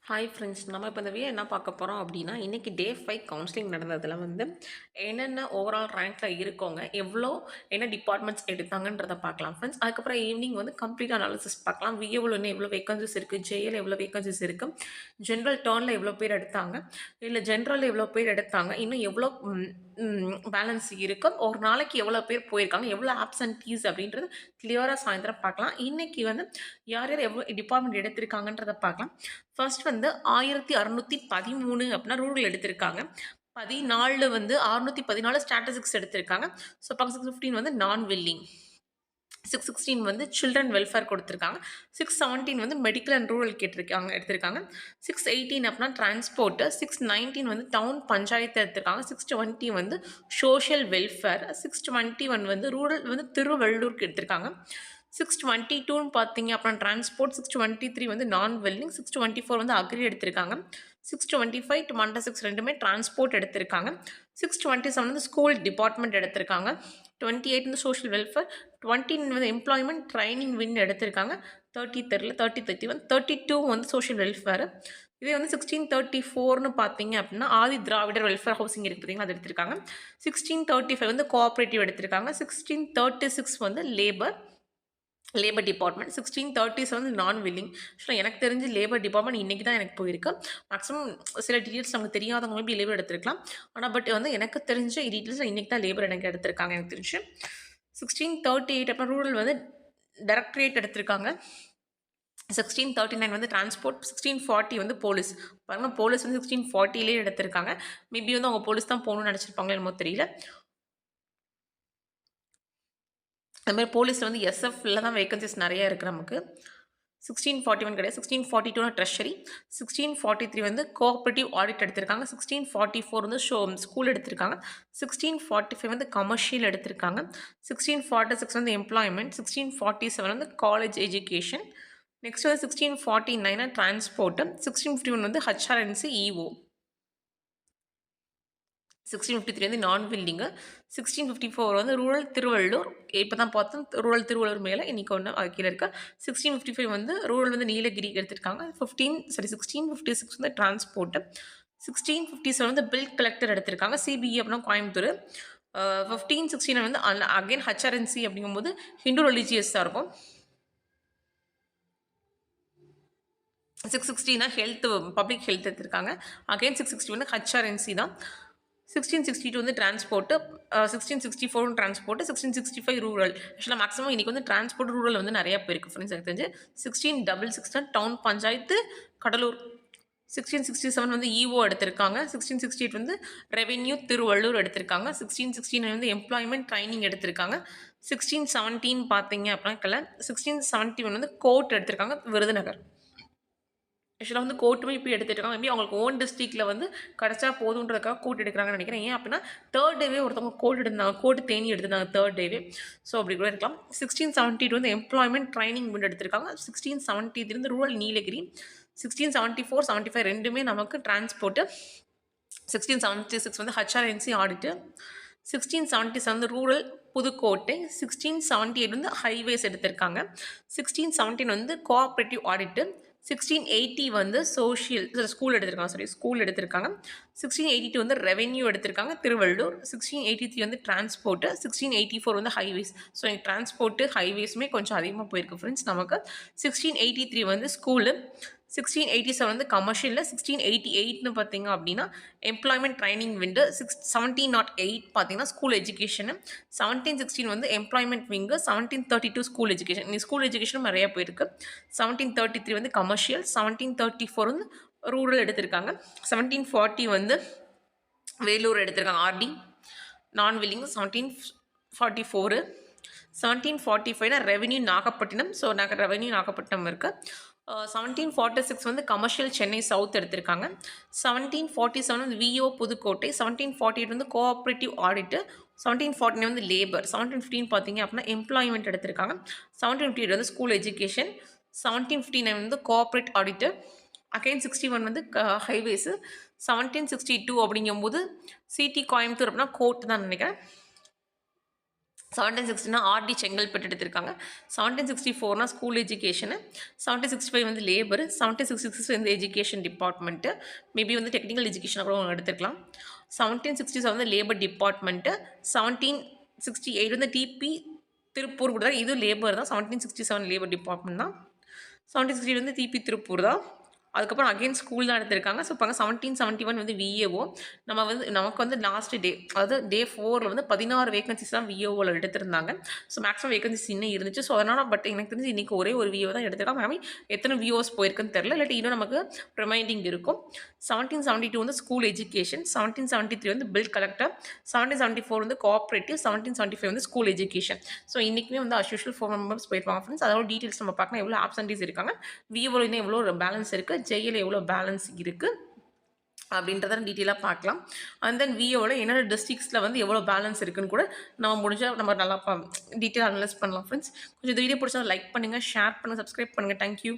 Hi friends, நம்ம இப்போ இந்த வீடியோ என்ன பார்க்க போகிறோம் அப்படின்னா, இன்றைக்கி டே 5 கவுன்சிலிங் நடந்ததில் வந்து என்னென்ன ஓவரால் ரேங்க்கில் இருக்கவங்க என்ன டிபார்ட்மெண்ட்ஸ் எடுத்தாங்கன்றதை பார்க்கலாம் ஃப்ரெண்ட்ஸ். அதுக்கப்புறம் ஈவினிங் வந்து கம்ப்ளீட் அனாலிசிஸ் பார்க்கலாம். விஏவில் இன்னும் எவ்வளோ வேகன்சிஸ் இருக்குது, ஜேஏல எவ்வளோ வேகன்சிஸ் இருக்குது, ஜென்ரல் டேர்னில் எவ்வளோ பேர் எடுத்தாங்க, இல்லை ஜென்ரலில் எவ்வளோ பேர் எடுத்தாங்க, இன்னும் எவ்வளோ பேலன்ஸ் இருக்குது, ஒரு நாளைக்கு எவ்வளோ பேர் போயிருக்காங்க, எவ்வளோ ஆப்சன்டீஸ் அப்படின்றது கிளியராக சாயந்தரம் பார்க்கலாம். இன்றைக்கி வந்து யார் யார் எவ்வளோ டிபார்ட்மெண்ட் எடுத்திருக்காங்கன்றதை பார்க்கலாம். ஃபர்ஸ்ட் வந்து 1613 அப்படின்னா ரூரல் எடுத்திருக்காங்க. 14 வந்து 614 ஸ்டாட்டிஸ்டிக்ஸ் எடுத்திருக்காங்க. ஸோ 615 வந்து நான் வில்லிங், 616 வந்து சில்ட்ரன் வெல்ஃபேர் கொடுத்துருக்காங்க. 617 வந்து மெடிக்கல் அண்ட் ரூரல் எடுத்திருக்காங்க. 618 அப்படின்னா டிரான்ஸ்போர்ட்டு. 619 வந்து டவுன் பஞ்சாயத்து எடுத்திருக்காங்க. 620 வந்து சோஷியல் வெல்ஃபேர். 621 வந்து ரூரல் வந்து திருவள்ளூருக்கு எடுத்திருக்காங்க. 622 பார்த்தீங்க அப்புறம் டிரான்ஸ்போர்ட். 623 வந்து நான் வெல்லிங். 624 வந்து அக்ரி எடுத்திருக்காங்க. 625 டு மண்டா 6 ரெண்டுமே டிரான்ஸ்போர்ட் எடுத்திருக்காங்க. 627 வந்து ஸ்கூல் டிபார்ட்மெண்ட் எடுத்திருக்காங்க. 28 வந்து சோஷியல் வெல்ஃபேர். 29 வந்து எம்ப்ளாய்மெண்ட் ட்ரைனிங் வின் எடுத்திருக்காங்க. 31 32 வந்து சோஷியல் வெல்ஃபேர். இதே வந்து 1634ன்னு பார்த்தீங்க அப்படின்னா ஆதி திராவிடர் வெல்ஃபேர் ஹவுசிங் இருக்குது பார்த்தீங்கன்னா அது எடுத்திருக்காங்க. 1635 வந்து கோஆப்ரேட்டிவ் எடுத்திருக்காங்க. 1636 வந்து லேபர் டிபார்ட்மெண்ட். 1637 நான் வில்லிங். ஆக்சுவலாக எனக்கு தெரிஞ்சு லேபர் டிபார்ட்மெண்ட் இன்றைக்கி தான் எனக்கு போயிருக்கு. மேக்ஸிமம் சில டீட்டெயில்ஸ் நமக்கு தெரியாதவங்க மேபி லேபர் எடுத்திருக்கலாம். ஆனால் பட் வந்து எனக்கு தெரிஞ்ச டீட்டெயில்ஸ் இன்றைக்கி தான் லேபர் எனக்கு எடுத்திருக்காங்க எனக்கு தெரிஞ்சு. 1638 அப்புறம் ரூரல் வந்து டைரக்டரேட் எடுத்திருக்காங்க. 1639 வந்து டிரான்ஸ்போர்ட். 1640 வந்து போலீஸ். பாருங்கள், போலீஸ் வந்து 1640லே எடுத்திருக்காங்க. மேபி வந்து அவங்க போலீஸ் தான் போகணும்னு நினச்சிருப்பாங்களோ என்னமோ தெரியல. அதுமாதிரி போலீஸில் வந்து எஸ்எஃப்ல தான் வேகன்சிஸ் நிறையா இருக்குது நமக்கு. 1641 கிடையாது. 1642 ட்ரெஷரி. 1643 வந்து கோஆப்ரேட்டிவ் ஆடிட் எடுத்திருக்காங்க. 1644 வந்து ஸ்கூல் எடுத்திருக்காங்க. 1645 வந்து கமர்ஷியல் எடுத்திருக்காங்க. 1646 வந்து எம்ப்ளாய்மெண்ட். 1647 வந்து காலேஜ் எஜுகேஷன். நெக்ஸ்ட் வந்து 1649 டிரான்ஸ்போர்ட்டு. 1651 வந்து ஹெச்ஆர்என்சி இஓ. 1653 வந்து நான் வில்லிங்கு. 1654 வந்து ரூரல் திருவள்ளூர். இப்போ தான் பார்த்தோம் ரூரல் திருவள்ளூர் மேலே இன்றைக்கி ஒன்று அது கீழே இருக்கா. 1655 வந்து ரூரல் வந்து நீலகிரி எடுத்திருக்காங்க. 1656 வந்து டிரான்ஸ்போர்ட்டு. 1657 வந்து பில் கலெக்டர் எடுத்திருக்காங்க. சிபிஇ அப்படின்னா கோயம்புத்தூர். 1569 வந்து அகைன் ஹெச்ஆர்என்சி அப்படிங்கும்போது ஹிந்து ரிலீஜியஸாக இருக்கும். 660 ஹெல்த் பப்ளிக் ஹெல்த் எடுத்திருக்காங்க. அகைன் 660 வந்து ஹெச்ஆர்என்சி தான். 1662 வந்து டிரான்ஸ்போர்ட்டு. 1664 டிரான்ஸ்போர்ட்டு. 1665 ரூரல். ஆக்சுவலாக மேக்ஸிமம் இன்றைக்கி வந்து டிரான்ஸ்போர்ட் ரூரல் வந்து நிறையா போயிருக்கு ஃப்ரெண்ட்ஸ் எனக்கு தெரிஞ்சு. 1666 டவுன் பஞ்சாயத்து கடலூர். 1667 வந்து இஓ எடுத்திருக்காங்க. 1668 வந்து ரெவென்யூ திருவள்ளூர் எடுத்திருக்காங்க. 1669 வந்து எம்ப்ளாய்மெண்ட் ட்ரைனிங் எடுத்திருக்காங்க. 1617 பார்த்தீங்க அப்படின்னா 1671 வந்து கோர்ட் எடுத்திருக்காங்க விருதுநகர். ஆக்சுவலாக வந்து கோர்ட்டுமே இப்போ எடுத்துகிட்டு இருக்காங்க. மேபி அவங்களுக்கு ஓன் டிஸ்ட்ரிக்டில் வந்து கிடச்சா போதுன்றதுக்காக கோர்ட் எடுக்கிறாங்கன்னு நினைக்கிறேன். ஏன் அப்படின்னா தேர்ட் டேவே ஒருத்தவங்க கோர்ட் எடுத்தாங்க, கோர்ட் தேனி எடுத்திருந்தாங்க தேர்ட் டேவே. ஸோ அப்படி கூட இருக்கலாம். 1672 வந்து எம்ப்ளாய்மெண்ட் ட்ரைனிங் வின் எடுத்திருக்காங்க. 1673 வந்து ரூரல் நீலகிரி. 1674 75 ரெண்டுமே நமக்கு டிரான்ஸ்போர்ட்டு. 1676 வந்து ஹெச்ஆர்என்சி ஆடிட்டு. 1677 வந்து ரூரல் புதுக்கோட்டை. 1678 வந்து ஹைவேஸ் எடுத்திருக்காங்க. 1617 வந்து கோஆப்ரேட்டிவ் ஆடிட்டு. 1680 வந்து ஸ்கூல் எடுத்திருக்காங்க. 1682 வந்து ரெவென்யூ எடுத்திருக்காங்க திருவள்ளூர். 1683 வந்து டிரான்ஸ்போர்ட்டு. 1684 வந்து ஹைவேஸ். ஸோ டிரான்ஸ்போர்ட்டு ஹைவேஸுமே கொஞ்சம் அதிகமாக போயிருக்கு ஃப்ரெண்ட்ஸ் நமக்கு. 1683 வந்து ஸ்கூலு. 1687 வந்து கமர்ஷியலில். 1688ன்னு பார்த்தீங்க அப்படின்னா எம்ப்ளாய்மெண்ட் ட்ரைனிங் விண்டு. 1708 பார்த்தீங்கன்னா ஸ்கூல் எஜுகேஷனு. 1716 வந்து எம்ப்ளாய்மெண்ட் விங்கு. 1732 school education. இந்த ஸ்கூல் எஜுகேஷனும் நிறையா போயிருக்கு. 1733 வந்து கமர்ஷியல். 1734 வந்து ரூரல் எடுத்திருக்காங்க. 1740 வந்து வேலூர் எடுத்திருக்காங்க ஆர்டி நான் willing. 1744 1745 revenue Nagapattinam. So revenue Nagapattinam இருக்குது. 1746 வந்து கமர்ஷியல் சென்னை சவுத் எடுத்திருக்காங்க. 1747 வந்து விஓ புதுக்கோட்டை. 1748 வந்து கோஆப்ரேட்டிவ் ஆடிட்டு. 1749 வந்து லேபர். 1715 பார்த்தீங்க அப்படின்னா எம்ப்ளாய்மெண்ட் எடுத்திருக்காங்க. 1758 வந்து ஸ்கூல் எஜுகேஷன். 1759 வந்து கோஆப்ரேட் ஆடிட்டு. அகைன் 61 வந்து ஹைவேஸு. 1762 அப்படிங்கும்போது சிடி கோயம்புத்தூர் அப்படின்னா கோர்ட் தான் நினைக்கிறேன். 1760 ஆர்டி செங்கல்பட்டு எடுத்திருக்காங்க. 1764 ஸ்கூல் எஜுகேஷனு. 1765 வந்து லேபர். 1766 வந்து எஜுகேஷன் டிபார்ட்மெண்ட்டு. மேபி வந்து டெக்னிக்கல் எஜுகேஷனாக கூட அவங்க எடுத்துக்கலாம். 1767 வந்து லேபர் டிபார்ட்மெண்ட்டு. 1768 வந்து டிபி திருப்பூர் கொடுத்தாங்க. இது லேபர் தான். 1767 லேபர் டிபார்ட்மெண்ட் தான். 1760 வந்து டிபி திருப்பூர் தான். அதுக்கப்புறம் அகைன் ஸ்கூல் தான் எடுத்திருக்காங்க. ஸோ இப்போ 1771 வந்து விஏஓ. நமக்கு வந்து லாஸ்ட் டே, அதாவது டே 4ல் வந்து 16 வேகன்சிஸ் தான் விஏஓவில் எடுத்திருந்தாங்க. ஸோ மேக்ஸிமம் வேகன்சிஸ் இன்னும் இருந்துச்சு. ஸோ அதனால் பட் எனக்கு தெரிஞ்சு இன்றைக்கி ஒரே ஒரு விஓ தான் எடுத்திருக்காங்க. மேபி எத்தனை விஓஸ் போயிருக்குன்னு தெரில, இல்லாட்டி இன்னும் நமக்கு ரிமைண்டிங் இருக்கும். 1772 வந்து ஸ்கூல் எஜுகேஷன். 1773 வந்து பில் கலெக்டர். 1774 வந்து கோஆப்ரேட்டிவ். 1775 வந்து ஸ்கூல் எஜுகேஷன். ஸோ இன்றைக்குமே வந்து அஸ்யூஷுவல் 4 மெம்பர்ஸ் போயிருப்பாங்க ஃப்ரெண்ட்ஸ். அதோட டீட்டெயில்ஸ் நம்ம பார்க்கலாம். எவ்வளோ ஆப்சன்டீஸ் இருக்காங்க, விஓவில் இன்னும் எவ்வளோ பேலன்ஸ் இருக்குது, ஜெயில் எவ்வளோ பேலன்ஸ் இருக்குது அப்படின்றத டீட்டெயிலாக பார்க்கலாம். அண்ட் தென் விஓட என்னென்ன டிஸ்ட்ரிக்ஸில் வந்து எவ்வளோ பேலன்ஸ் இருக்குன்னு கூட நம்ம முடிஞ்சால் நம்ம நல்லா டீட்டெயில் அனலைஸ் பண்ணலாம் ஃப்ரெண்ட்ஸ். கொஞ்சம் இந்த வீடியோ பிடிச்சா லைக் பண்ணுங்கள், ஷேர் பண்ணுங்கள், சப்ஸ்கிரைப் பண்ணுங்கள். தேங்க்யூ.